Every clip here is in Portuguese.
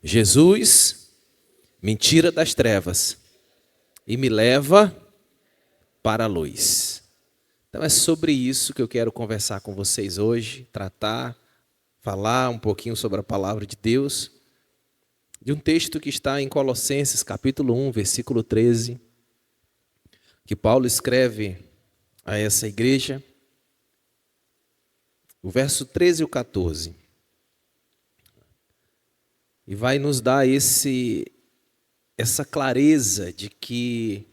Jesus me tira das trevas e me leva para a luz. Então é sobre isso que eu quero conversar com vocês hoje, falar um pouquinho sobre a palavra de Deus, de um texto que está em Colossenses, capítulo 1, versículo 13, que Paulo escreve a essa igreja, o verso 13 e o 14. E vai nos dar essa clareza de que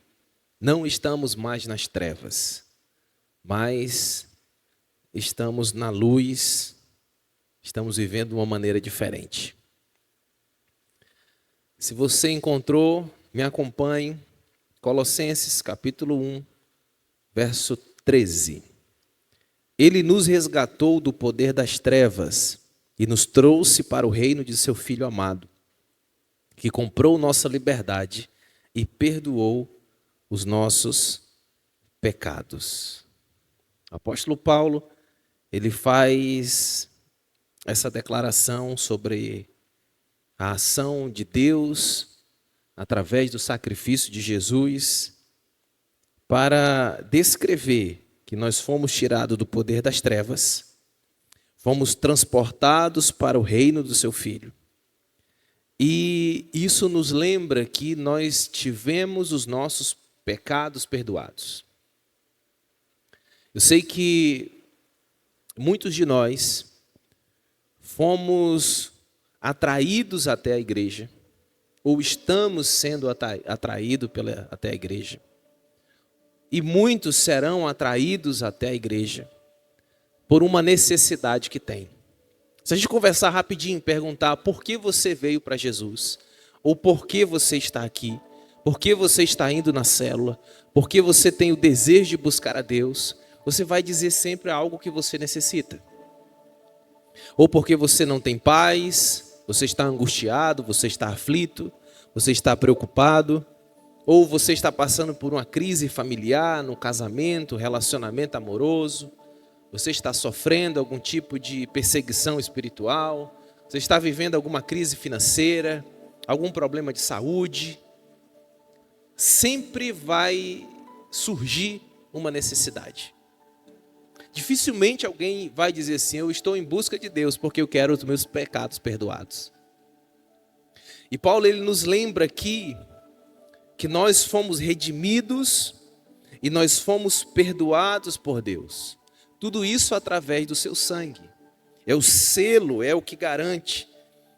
não estamos mais nas trevas, mas estamos na luz, estamos vivendo de uma maneira diferente. Se você encontrou, me acompanhe, Colossenses capítulo 1, verso 13. Ele nos resgatou do poder das trevas e nos trouxe para o reino de seu Filho amado, que comprou nossa liberdade e perdoou os nossos pecados. O apóstolo Paulo, ele faz essa declaração sobre a ação de Deus através do sacrifício de Jesus para descrever que nós fomos tirados do poder das trevas, fomos transportados para o reino do seu Filho. E isso nos lembra que nós tivemos os nossos pecados perdoados. Eu sei que muitos de nós fomos atraídos até a igreja, ou estamos sendo atraídos até a igreja. E muitos serão atraídos até a igreja por uma necessidade que tem. Se a gente conversar rapidinho, perguntar por que você veio para Jesus, ou por que você está aqui, por que você está indo na célula, por que você tem o desejo de buscar a Deus, você vai dizer sempre algo que você necessita. Ou porque você não tem paz, você está angustiado, você está aflito, você está preocupado, ou você está passando por uma crise familiar, no casamento, relacionamento amoroso, você está sofrendo algum tipo de perseguição espiritual, você está vivendo alguma crise financeira, algum problema de saúde. Sempre vai surgir uma necessidade. Dificilmente alguém vai dizer assim, eu estou em busca de Deus porque eu quero os meus pecados perdoados. E Paulo ele nos lembra aqui que nós fomos redimidos e nós fomos perdoados por Deus. Tudo isso através do seu sangue. É o selo, é o que garante.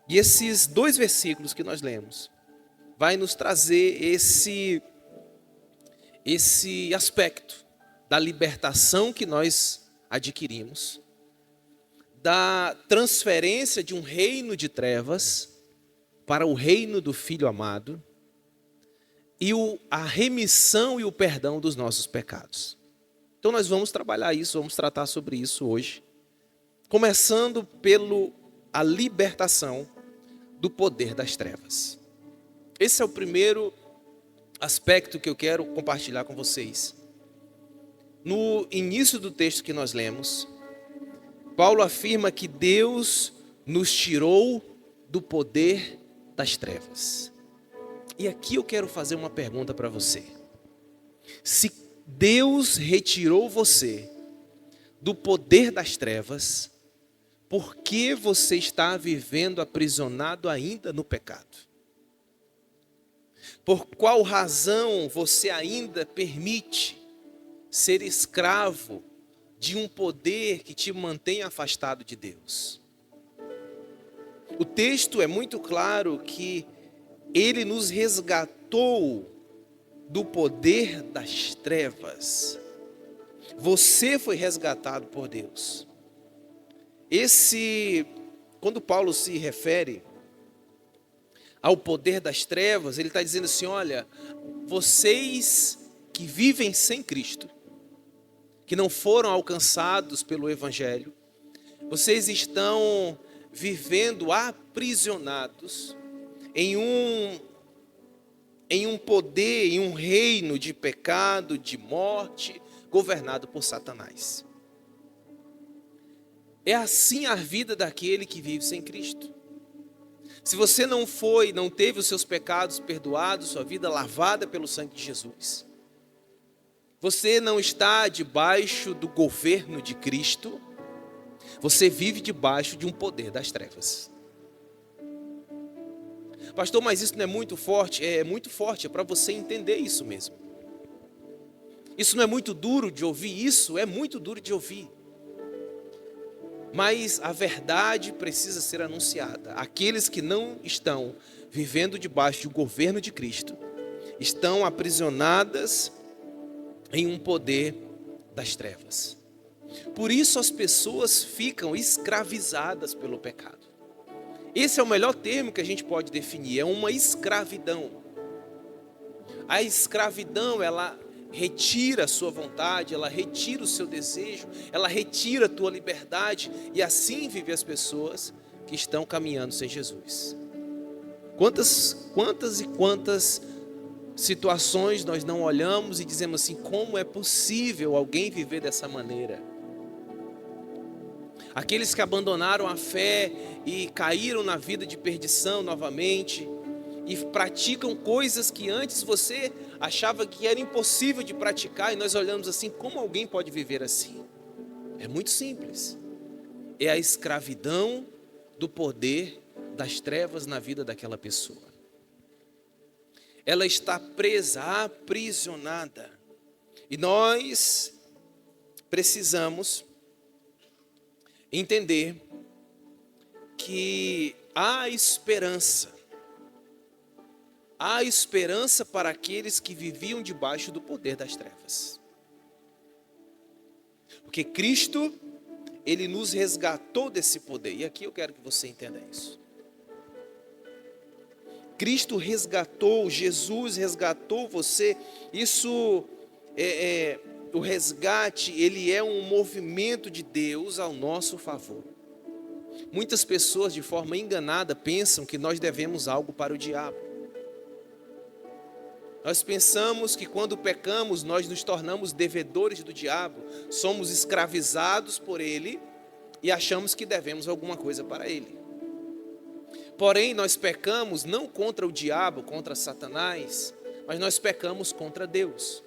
E esses dois versículos que nós lemos vai nos trazer esse aspecto da libertação que nós adquirimos, da transferência de um reino de trevas para o reino do Filho amado e a remissão e o perdão dos nossos pecados. Então nós vamos trabalhar isso, vamos tratar sobre isso hoje, começando pela libertação do poder das trevas. Esse é o primeiro aspecto que eu quero compartilhar com vocês. No início do texto que nós lemos, Paulo afirma que Deus nos tirou do poder das trevas. E aqui eu quero fazer uma pergunta para você. Se Deus retirou você do poder das trevas, por que você está vivendo aprisionado ainda no pecado? Por qual razão você ainda permite ser escravo de um poder que te mantém afastado de Deus? O texto é muito claro que ele nos resgatou do poder das trevas. Você foi resgatado por Deus. Quando Paulo se refere ao poder das trevas, ele está dizendo assim, olha, vocês que vivem sem Cristo, que não foram alcançados pelo Evangelho, vocês estão vivendo aprisionados em um poder, em um reino de pecado, de morte, governado por Satanás. É assim a vida daquele que vive sem Cristo. Se você não teve os seus pecados perdoados, sua vida lavada pelo sangue de Jesus, você não está debaixo do governo de Cristo, você vive debaixo de um poder das trevas. Pastor, mas isso não é muito forte? É muito forte, é para você entender isso mesmo. Isso não é muito duro de ouvir? Isso é muito duro de ouvir. Mas a verdade precisa ser anunciada. Aqueles que não estão vivendo debaixo do governo de Cristo estão aprisionadas em um poder das trevas. Por isso as pessoas ficam escravizadas pelo pecado. Esse é o melhor termo que a gente pode definir, é uma escravidão. A escravidão, ela retira a sua vontade, ela retira o seu desejo, ela retira a tua liberdade, e assim vivem as pessoas que estão caminhando sem Jesus. Quantas situações nós não olhamos e dizemos assim, como é possível alguém viver dessa maneira? Aqueles que abandonaram a fé e caíram na vida de perdição novamente, e praticam coisas que antes você achava que era impossível de praticar, e nós olhamos assim, como alguém pode viver assim? É muito simples. É a escravidão do poder das trevas na vida daquela pessoa. Ela está presa, aprisionada. E nós precisamos entender que há esperança. Há esperança para aqueles que viviam debaixo do poder das trevas. Porque Cristo, Ele nos resgatou desse poder. E aqui eu quero que você entenda isso. Cristo resgatou, Jesus resgatou você. Isso o resgate, ele é um movimento de Deus ao nosso favor. Muitas pessoas, de forma enganada, pensam que nós devemos algo para o diabo. Nós pensamos que quando pecamos, nós nos tornamos devedores do diabo, somos escravizados por ele e achamos que devemos alguma coisa para ele. Porém, nós pecamos não contra o diabo, contra Satanás, mas nós pecamos contra Deus.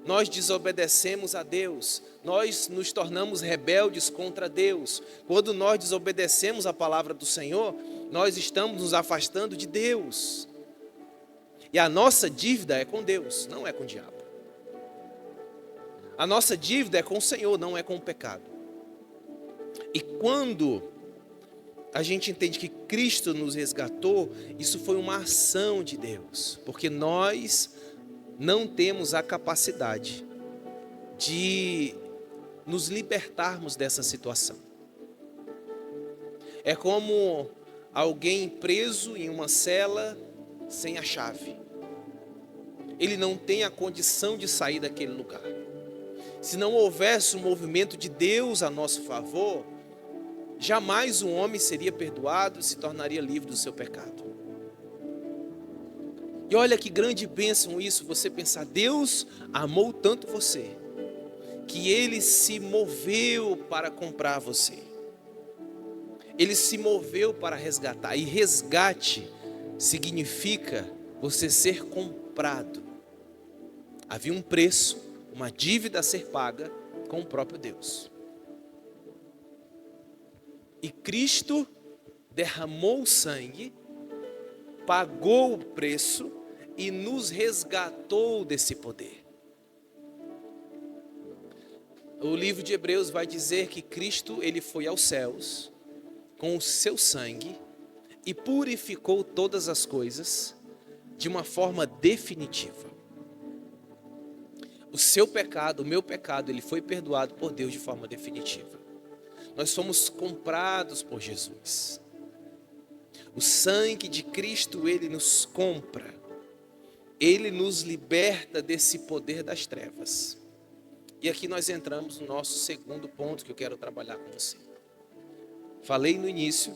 Nós desobedecemos a Deus, nós nos tornamos rebeldes contra Deus. Quando nós desobedecemos a palavra do Senhor, nós estamos nos afastando de Deus. E a nossa dívida é com Deus, não é com o diabo. A nossa dívida é com o Senhor, não é com o pecado. E quando a gente entende que Cristo nos resgatou, isso foi uma ação de Deus, porque nós não temos a capacidade de nos libertarmos dessa situação. É como alguém preso em uma cela sem a chave. Ele não tem a condição de sair daquele lugar. Se não houvesse um movimento de Deus a nosso favor, jamais um homem seria perdoado e se tornaria livre do seu pecado. E olha que grande bênção isso, você pensar, Deus amou tanto você, que Ele se moveu para comprar você. Ele se moveu para resgatar. E resgate significa você ser comprado. Havia um preço, uma dívida a ser paga com o próprio Deus. E Cristo derramou o sangue, pagou o preço e nos resgatou desse poder. O livro de Hebreus vai dizer que Cristo, ele foi aos céus com o seu sangue e purificou todas as coisas de uma forma definitiva. O seu pecado, o meu pecado, ele foi perdoado por Deus de forma definitiva. Nós somos comprados por Jesus. O sangue de Cristo, ele nos compra. Ele nos liberta desse poder das trevas. E aqui nós entramos no nosso segundo ponto que eu quero trabalhar com você. Falei no início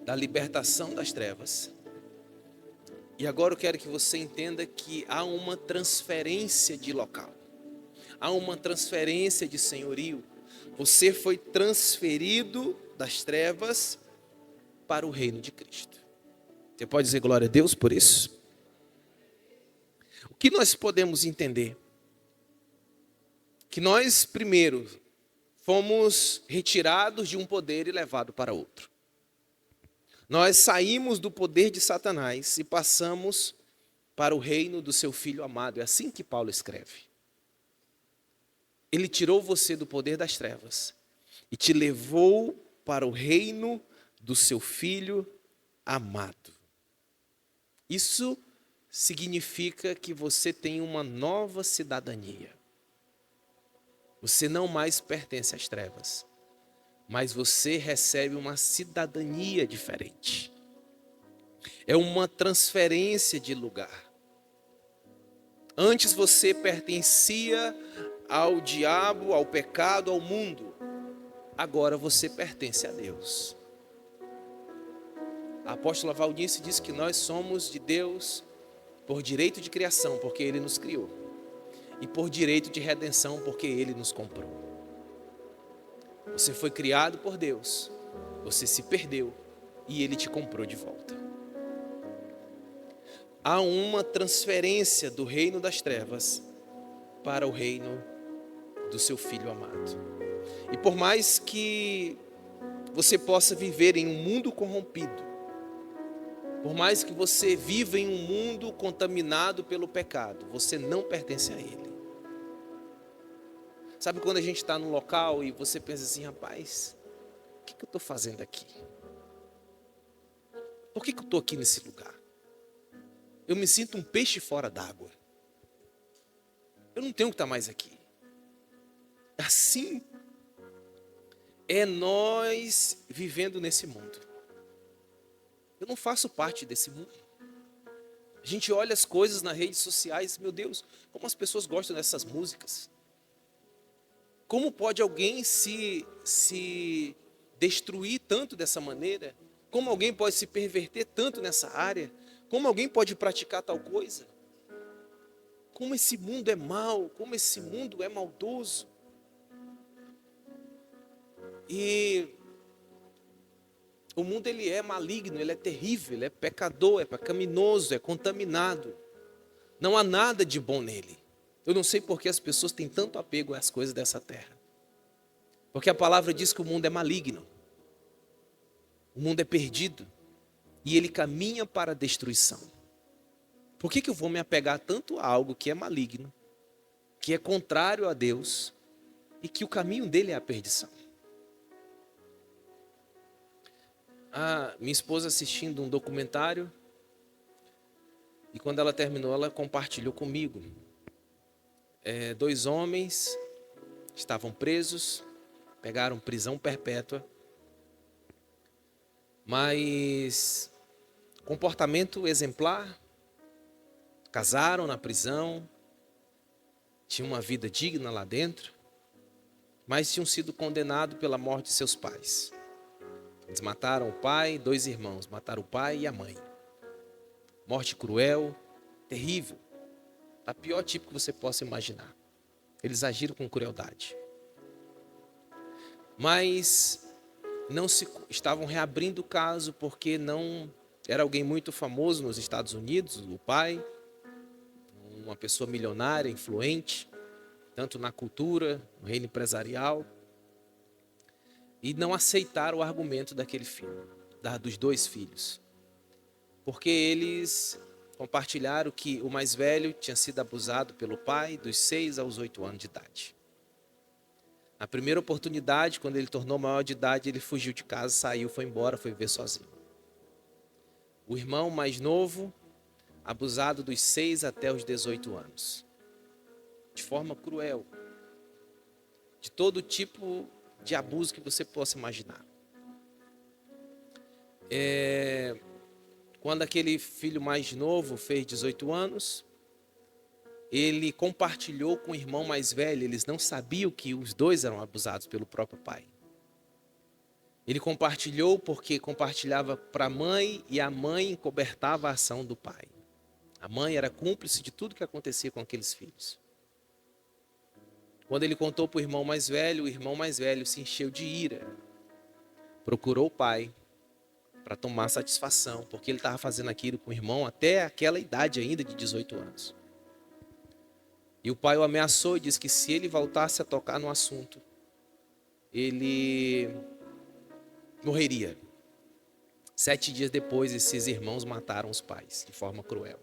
da libertação das trevas. E agora eu quero que você entenda que há uma transferência de local. Há uma transferência de senhorio. Você foi transferido das trevas para o reino de Cristo. Você pode dizer glória a Deus por isso? O que nós podemos entender? Que nós, primeiro, fomos retirados de um poder e levados para outro. Nós saímos do poder de Satanás e passamos para o reino do seu Filho amado. É assim que Paulo escreve. Ele tirou você do poder das trevas e te levou para o reino do seu Filho amado. Isso significa que você tem uma nova cidadania. Você não mais pertence às trevas, mas você recebe uma cidadania diferente. É uma transferência de lugar. Antes você pertencia ao diabo, ao pecado, ao mundo. Agora você pertence a Deus. A apóstola Valdice diz que nós somos de Deus por direito de criação, porque Ele nos criou. E por direito de redenção, porque Ele nos comprou. Você foi criado por Deus, você se perdeu e Ele te comprou de volta. Há uma transferência do reino das trevas para o reino do seu Filho amado. E por mais que você possa viver em um mundo corrompido, por mais que você viva em um mundo contaminado pelo pecado, você não pertence a ele. Sabe quando a gente está num local e você pensa assim, rapaz, o que eu estou fazendo aqui? Por que eu estou aqui nesse lugar? Eu me sinto um peixe fora d'água. Eu não tenho que estar mais aqui. Assim é nós vivendo nesse mundo. Eu não faço parte desse mundo. A gente olha as coisas nas redes sociais, meu Deus, como as pessoas gostam dessas músicas. Como pode alguém se destruir tanto dessa maneira? Como alguém pode se perverter tanto nessa área? Como alguém pode praticar tal coisa? Como esse mundo é mau, como esse mundo é maldoso. E o mundo ele é maligno, ele é terrível, ele é pecador, é pecaminoso, é contaminado. Não há nada de bom nele. Eu não sei por que as pessoas têm tanto apego às coisas dessa terra. Porque a palavra diz que o mundo é maligno. O mundo é perdido. E ele caminha para a destruição. Por que eu vou me apegar tanto a algo que é maligno, que é contrário a Deus, e que o caminho dele é a perdição? Minha esposa assistindo um documentário, e quando ela terminou, ela compartilhou comigo. 2 homens estavam presos, pegaram prisão perpétua, mas comportamento exemplar, casaram na prisão, tinham uma vida digna lá dentro, mas tinham sido condenados pela morte de seus pais. Eles mataram o pai e 2 irmãos, mataram o pai e a mãe. Morte cruel, terrível, da pior tipo que você possa imaginar. Eles agiram com crueldade. Mas estavam reabrindo o caso porque não era alguém muito famoso nos Estados Unidos, o pai, uma pessoa milionária, influente, tanto na cultura, no reino empresarial, e não aceitaram o argumento daquele filho, dos 2 filhos, porque eles compartilharam que o mais velho tinha sido abusado pelo pai dos 6 aos 8 anos de idade. Na primeira oportunidade, quando ele tornou maior de idade, ele fugiu de casa, saiu, foi embora, foi viver sozinho. O irmão mais novo, abusado dos 6 até os 18 anos. De forma cruel. De todo tipo de abuso que você possa imaginar. Quando aquele filho mais novo fez 18 anos, ele compartilhou com o irmão mais velho. Eles não sabiam que os 2 eram abusados pelo próprio pai. Ele compartilhou porque compartilhava para a mãe e a mãe encobertava a ação do pai. A mãe era cúmplice de tudo que acontecia com aqueles filhos. Quando ele contou para o irmão mais velho se encheu de ira. Procurou o pai para tomar satisfação, porque ele estava fazendo aquilo com o irmão até aquela idade ainda de 18 anos. E o pai o ameaçou e disse que se ele voltasse a tocar no assunto, ele morreria. 7 dias depois, esses irmãos mataram os pais de forma cruel.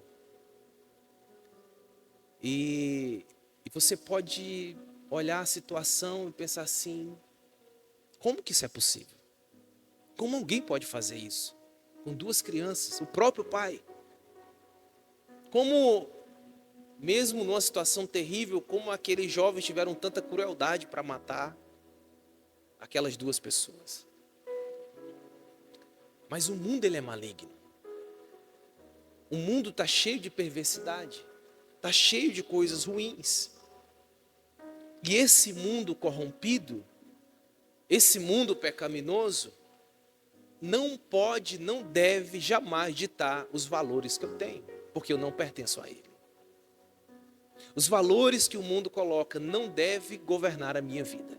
E você pode olhar a situação e pensar assim: como que isso é possível? Como alguém pode fazer isso? Com 2 crianças, o próprio pai. Como, mesmo numa situação terrível, como aqueles jovens tiveram tanta crueldade para matar aquelas 2 pessoas. Mas o mundo ele é maligno. O mundo está cheio de perversidade. Está cheio de coisas ruins. E esse mundo corrompido, esse mundo pecaminoso, não pode, não deve jamais ditar os valores que eu tenho, porque eu não pertenço a ele. Os valores que o mundo coloca não devem governar a minha vida,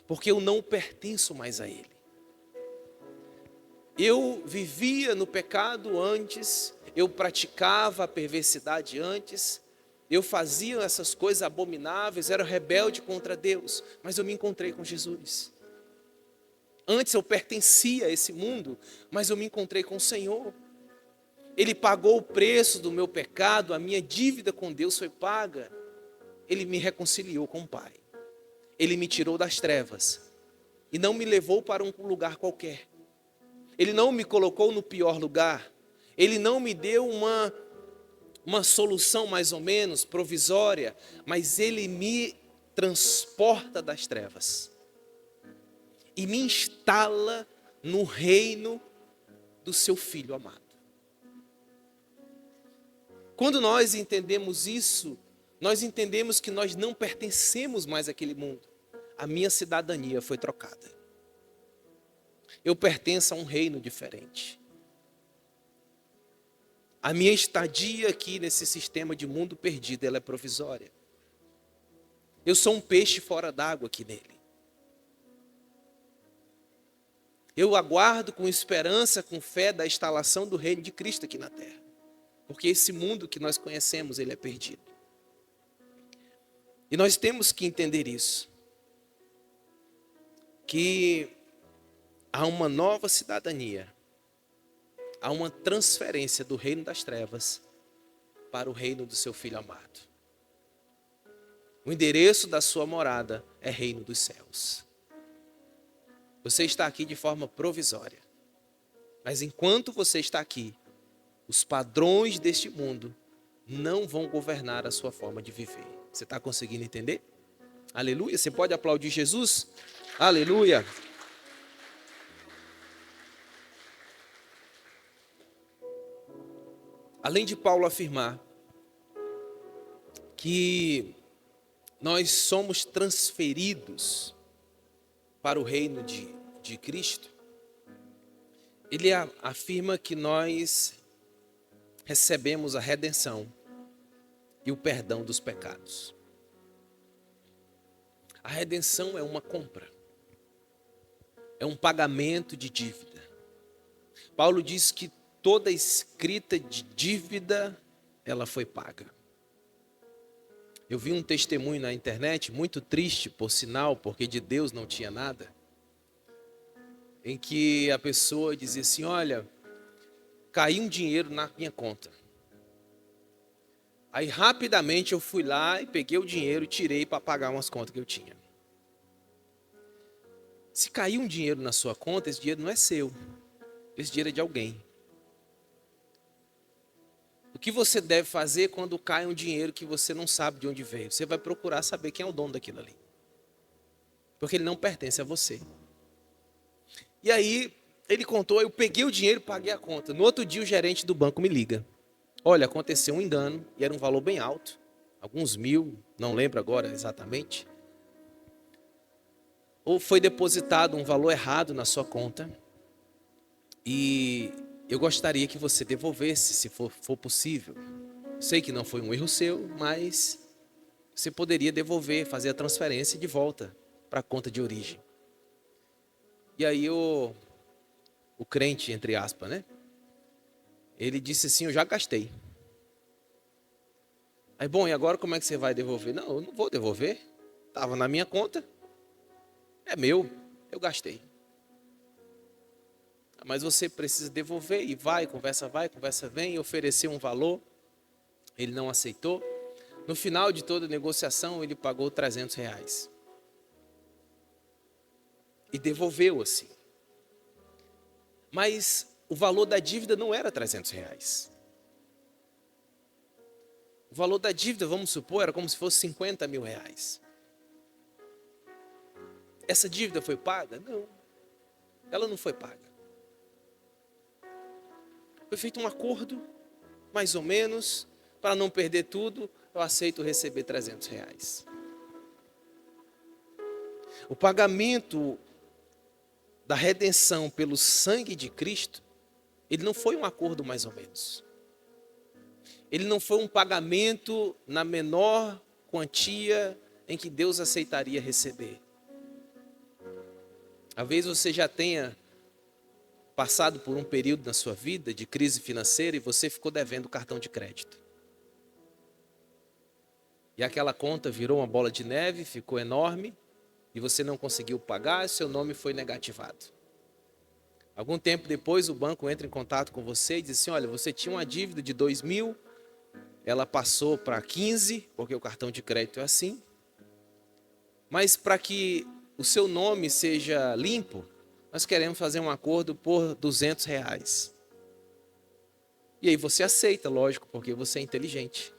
porque eu não pertenço mais a ele. Eu vivia no pecado antes, eu praticava a perversidade antes, eu fazia essas coisas abomináveis, era rebelde contra Deus, mas eu me encontrei com Jesus. Antes eu pertencia a esse mundo, mas eu me encontrei com o Senhor. Ele pagou o preço do meu pecado, a minha dívida com Deus foi paga. Ele me reconciliou com o Pai. Ele me tirou das trevas e não me levou para um lugar qualquer. Ele não me colocou no pior lugar. Ele não me deu uma solução mais ou menos provisória, mas Ele me transporta das trevas e me instala no reino do seu Filho amado. Quando nós entendemos isso, nós entendemos que nós não pertencemos mais àquele mundo. A minha cidadania foi trocada. Eu pertenço a um reino diferente. A minha estadia aqui nesse sistema de mundo perdido, ela é provisória. Eu sou um peixe fora d'água aqui nele. Eu aguardo com esperança, com fé da instalação do reino de Cristo aqui na terra. Porque esse mundo que nós conhecemos, ele é perdido. E nós temos que entender isso. Que há uma nova cidadania. Há uma transferência do reino das trevas para o reino do seu Filho amado. O endereço da sua morada é reino dos céus. Você está aqui de forma provisória. Mas enquanto você está aqui, os padrões deste mundo não vão governar a sua forma de viver. Você está conseguindo entender? Aleluia. Você pode aplaudir Jesus? Aleluia. Além de Paulo afirmar que nós somos transferidos para o reino de Cristo, ele afirma que nós recebemos a redenção e o perdão dos pecados. A redenção é uma compra, é um pagamento de dívida. Paulo diz que toda escrita de dívida, ela foi paga. Eu vi um testemunho na internet, muito triste, por sinal, porque de Deus não tinha nada, em que a pessoa dizia assim: olha, caiu um dinheiro na minha conta. Aí rapidamente eu fui lá e peguei o dinheiro e tirei para pagar umas contas que eu tinha. Se caiu um dinheiro na sua conta, esse dinheiro não é seu, esse dinheiro é de alguém. O que você deve fazer quando cai um dinheiro que você não sabe de onde veio? Você vai procurar saber quem é o dono daquilo ali. Porque ele não pertence a você. E aí, ele contou, eu peguei o dinheiro e paguei a conta. No outro dia, o gerente do banco me liga. Olha, aconteceu um engano, e era um valor bem alto. Alguns mil, não lembro agora exatamente. Ou foi depositado um valor errado na sua conta. E eu gostaria que você devolvesse, se for possível. Sei que não foi um erro seu, mas você poderia devolver, fazer a transferência de volta para a conta de origem. E aí o o crente, entre aspas, né? Ele disse assim, eu já gastei. Aí, bom, e agora como é que você vai devolver? Não, eu não vou devolver. Estava na minha conta. É meu, eu gastei. Mas você precisa devolver e vai, conversa vem, e oferecer um valor. Ele não aceitou. No final de toda a negociação, ele pagou R$300. E devolveu assim. Mas o valor da dívida não era R$300. O valor da dívida, vamos supor, era como se fosse R$50 mil. Essa dívida foi paga? Não. Ela não foi paga. Foi feito um acordo, mais ou menos, para não perder tudo, eu aceito receber R$300. O pagamento da redenção pelo sangue de Cristo, ele não foi um acordo mais ou menos. Ele não foi um pagamento na menor quantia em que Deus aceitaria receber. Talvez você já tenha passado por um período na sua vida de crise financeira e você ficou devendo cartão de crédito. E aquela conta virou uma bola de neve, ficou enorme, e você não conseguiu pagar, e seu nome foi negativado. Algum tempo depois o banco entra em contato com você e diz assim, olha, você tinha uma dívida de 2.000, ela passou para 15, porque o cartão de crédito é assim, mas para que o seu nome seja limpo, nós queremos fazer um acordo por R$200. E aí você aceita, lógico, porque você é inteligente.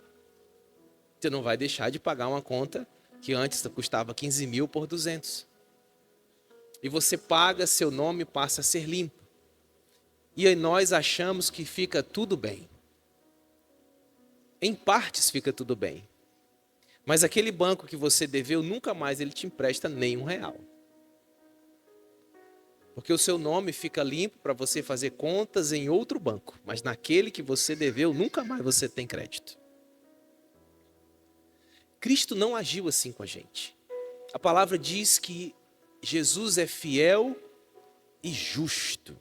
Você não vai deixar de pagar uma conta que antes custava 15 mil por 200. E você paga, seu nome passa a ser limpo. E aí nós achamos que fica tudo bem. Em partes fica tudo bem. Mas aquele banco que você deveu, nunca mais ele te empresta nem R$1. Porque o seu nome fica limpo para você fazer contas em outro banco. Mas naquele que você deveu, nunca mais você tem crédito. Cristo não agiu assim com a gente. A palavra diz que Jesus é fiel e justo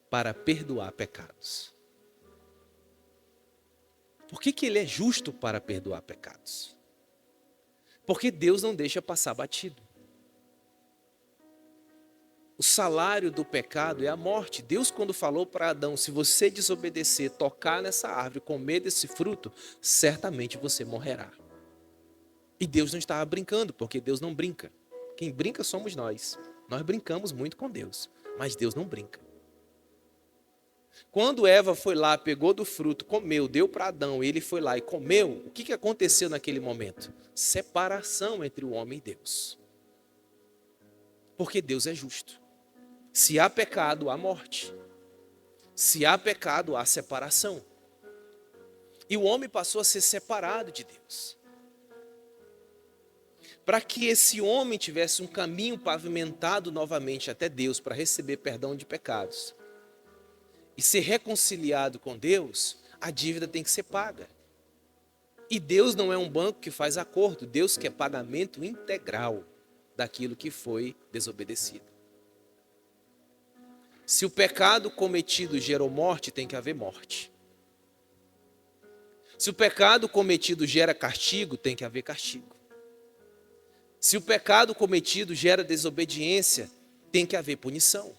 para perdoar pecados. Por que ele é justo para perdoar pecados? Porque Deus não deixa passar batido. O salário do pecado é a morte. Deus, quando falou para Adão, se você desobedecer, tocar nessa árvore, comer desse fruto, certamente você morrerá. E Deus não estava brincando, porque Deus não brinca. Quem brinca somos nós. Nós brincamos muito com Deus, mas Deus não brinca. Quando Eva foi lá, pegou do fruto, comeu, deu para Adão, ele foi lá e comeu, o que aconteceu naquele momento? Separação entre o homem e Deus. Porque Deus é justo. Se há pecado, há morte. Se há pecado, há separação. E o homem passou a ser separado de Deus. Para que esse homem tivesse um caminho pavimentado novamente até Deus para receber perdão de pecados e ser reconciliado com Deus, a dívida tem que ser paga. E Deus não é um banco que faz acordo, Deus quer pagamento integral daquilo que foi desobedecido. Se o pecado cometido gerou morte, tem que haver morte. Se o pecado cometido gera castigo, tem que haver castigo. Se o pecado cometido gera desobediência, tem que haver punição.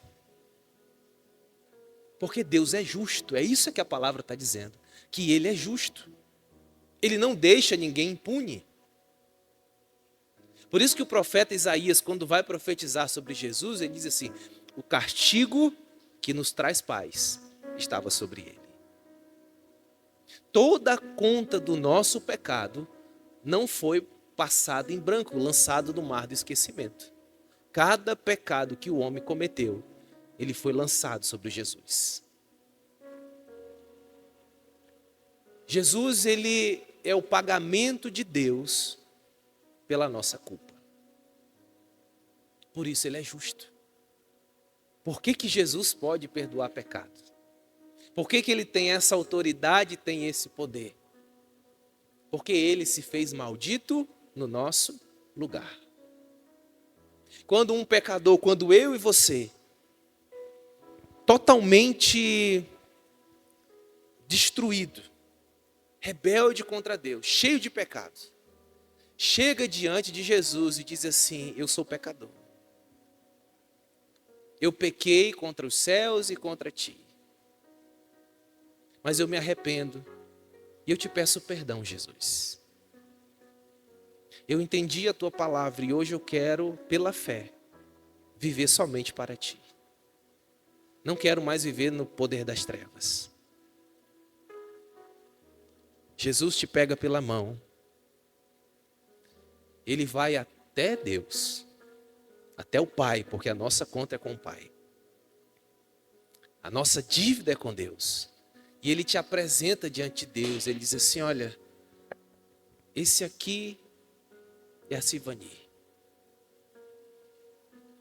Porque Deus é justo, é isso que a palavra está dizendo, que Ele é justo. Ele não deixa ninguém impune. Por isso que o profeta Isaías, quando vai profetizar sobre Jesus, ele diz assim, o castigo que nos traz paz estava sobre Ele. Toda a conta do nosso pecado não foi passado em branco, lançado no mar do esquecimento. Cada pecado que o homem cometeu, ele foi lançado sobre Jesus. Jesus, ele é o pagamento de Deus pela nossa culpa. Por isso ele é justo. Por que Jesus pode perdoar pecados? Por que ele tem essa autoridade e tem esse poder? Porque ele se fez maldito no nosso lugar. Quando um pecador, quando eu e você totalmente destruído, rebelde contra Deus, cheio de pecados, chega diante de Jesus e diz assim: eu sou pecador. Eu pequei contra os céus e contra ti. Mas eu me arrependo e eu te peço perdão, Jesus. Eu entendi a tua palavra e hoje eu quero, pela fé, viver somente para ti. Não quero mais viver no poder das trevas. Jesus te pega pela mão. Ele vai até Deus, até o Pai, porque a nossa conta é com o Pai. A nossa dívida é com Deus. E Ele te apresenta diante de Deus. Ele diz assim: olha, esse aqui é a Sivani.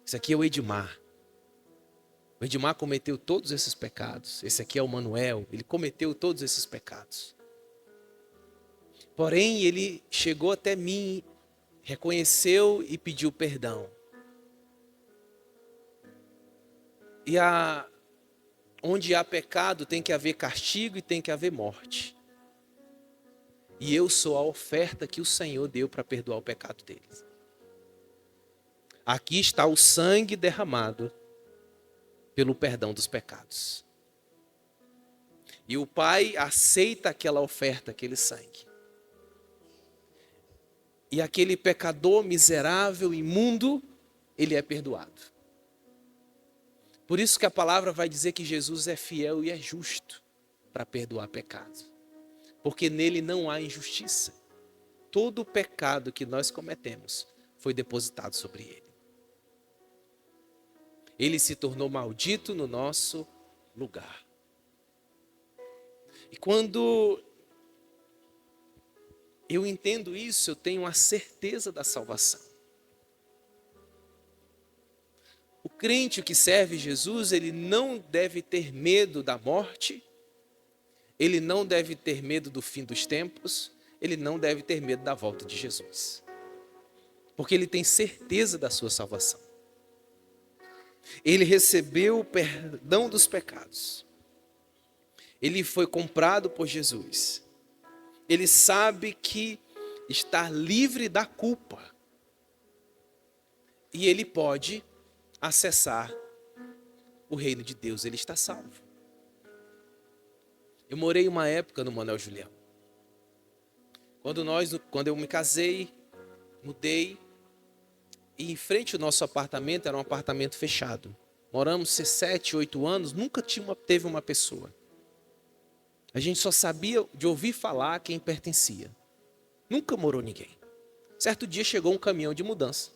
Esse aqui é o Edmar. O Edmar cometeu todos esses pecados. Esse aqui é o Manuel. Ele cometeu todos esses pecados. Porém, ele chegou até mim, reconheceu e pediu perdão. E onde há pecado tem que haver castigo e tem que haver morte. E eu sou a oferta que o Senhor deu para perdoar o pecado deles. Aqui está o sangue derramado pelo perdão dos pecados. E o Pai aceita aquela oferta, aquele sangue. E aquele pecador miserável, imundo, ele é perdoado. Por isso que a palavra vai dizer que Jesus é fiel e é justo para perdoar pecados. Porque nele não há injustiça. Todo o pecado que nós cometemos foi depositado sobre ele. Ele se tornou maldito no nosso lugar. E quando eu entendo isso, eu tenho a certeza da salvação. O crente que serve Jesus, ele não deve ter medo da morte, ele não deve ter medo do fim dos tempos, ele não deve ter medo da volta de Jesus. Porque ele tem certeza da sua salvação. Ele recebeu o perdão dos pecados. Ele foi comprado por Jesus. Ele sabe que está livre da culpa. E ele pode acessar o reino de Deus. Ele está salvo. Eu morei uma época no Manuel Julião. Quando eu me casei, mudei. E em frente ao nosso apartamento, era um apartamento fechado. Moramos 7, 8 anos, nunca teve uma pessoa. A gente só sabia de ouvir falar quem pertencia. Nunca morou ninguém. Certo dia chegou um caminhão de mudança.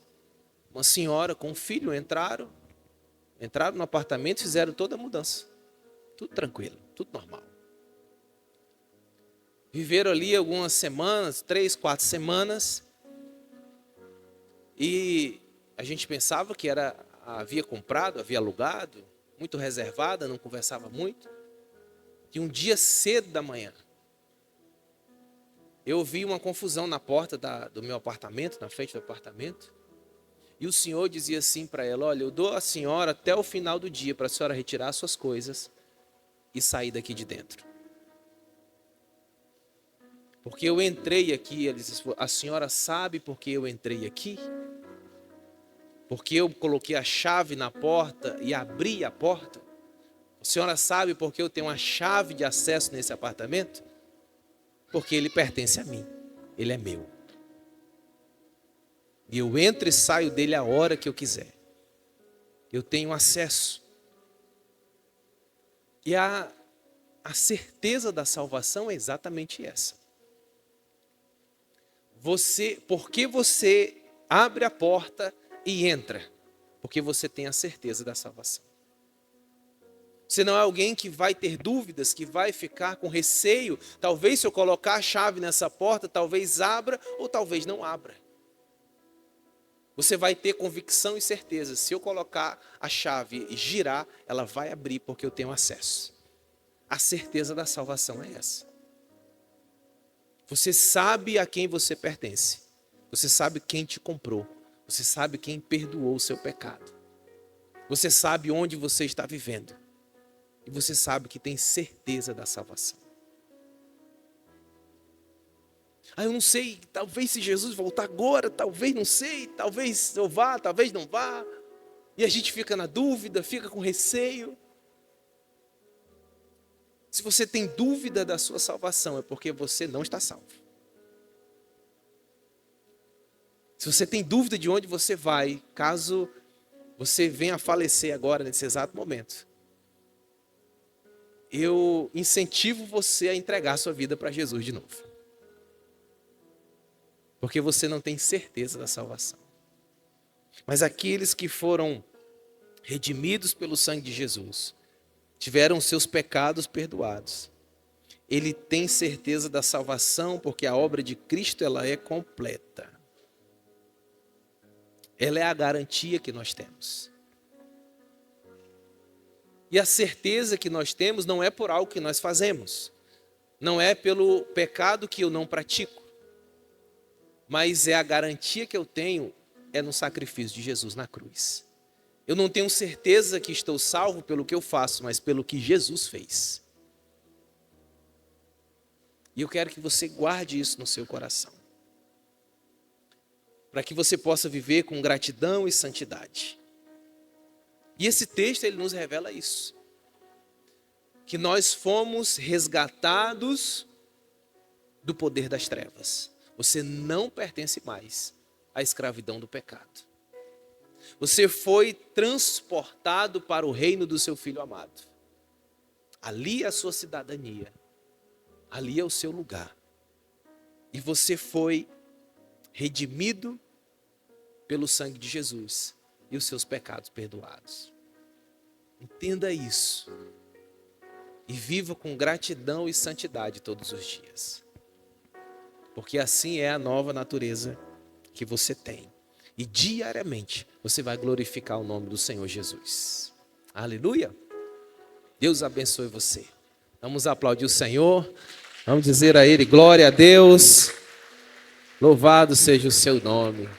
Uma senhora com um filho entraram no apartamento e fizeram toda a mudança. Tudo tranquilo, tudo normal. Viveram ali algumas semanas, 3, 4 semanas. E a gente pensava que havia comprado, havia alugado, muito reservada, não conversava muito. E um dia cedo da manhã, eu ouvi uma confusão na porta do meu apartamento, na frente do apartamento. E o Senhor dizia assim para ela: olha, eu dou a senhora até o final do dia para a senhora retirar suas coisas e sair daqui de dentro. Porque eu entrei aqui, ele disse: a senhora sabe por que eu entrei aqui? Porque eu coloquei a chave na porta e abri a porta? A senhora sabe por que eu tenho uma chave de acesso nesse apartamento? Porque ele pertence a mim, ele é meu. E eu entro e saio dele a hora que eu quiser. Eu tenho acesso. E a certeza da salvação é exatamente essa. Porque você abre a porta e entra? Porque você tem a certeza da salvação. Você não é alguém que vai ter dúvidas, que vai ficar com receio. Talvez se eu colocar a chave nessa porta, talvez abra ou talvez não abra. Você vai ter convicção e certeza. Se eu colocar a chave e girar, ela vai abrir porque eu tenho acesso. A certeza da salvação é essa. Você sabe a quem você pertence. Você sabe quem te comprou. Você sabe quem perdoou o seu pecado. Você sabe onde você está vivendo. E você sabe que tem certeza da salvação. Eu não sei, talvez se Jesus voltar agora, talvez não sei, talvez eu vá, talvez não vá. E a gente fica na dúvida, fica com receio. Se você tem dúvida da sua salvação, é porque você não está salvo. Se você tem dúvida de onde você vai, caso você venha a falecer agora, nesse exato momento, eu incentivo você a entregar sua vida para Jesus de novo. Porque você não tem certeza da salvação. Mas aqueles que foram redimidos pelo sangue de Jesus, tiveram seus pecados perdoados, ele tem certeza da salvação, porque a obra de Cristo ela é completa. Ela é a garantia que nós temos. E a certeza que nós temos não é por algo que nós fazemos, não é pelo pecado que eu não pratico, mas é a garantia que eu tenho é no sacrifício de Jesus na cruz. Eu não tenho certeza que estou salvo pelo que eu faço, mas pelo que Jesus fez. E eu quero que você guarde isso no seu coração, para que você possa viver com gratidão e santidade. E esse texto ele nos revela isso, que nós fomos resgatados do poder das trevas. Você não pertence mais à escravidão do pecado. Você foi transportado para o reino do seu Filho amado. Ali é a sua cidadania. Ali é o seu lugar. E você foi redimido pelo sangue de Jesus e os seus pecados perdoados. Entenda isso. E viva com gratidão e santidade todos os dias. Porque assim é a nova natureza que você tem. E diariamente você vai glorificar o nome do Senhor Jesus. Aleluia! Deus abençoe você. Vamos aplaudir o Senhor. Vamos dizer a Ele, glória a Deus. Louvado seja o seu nome.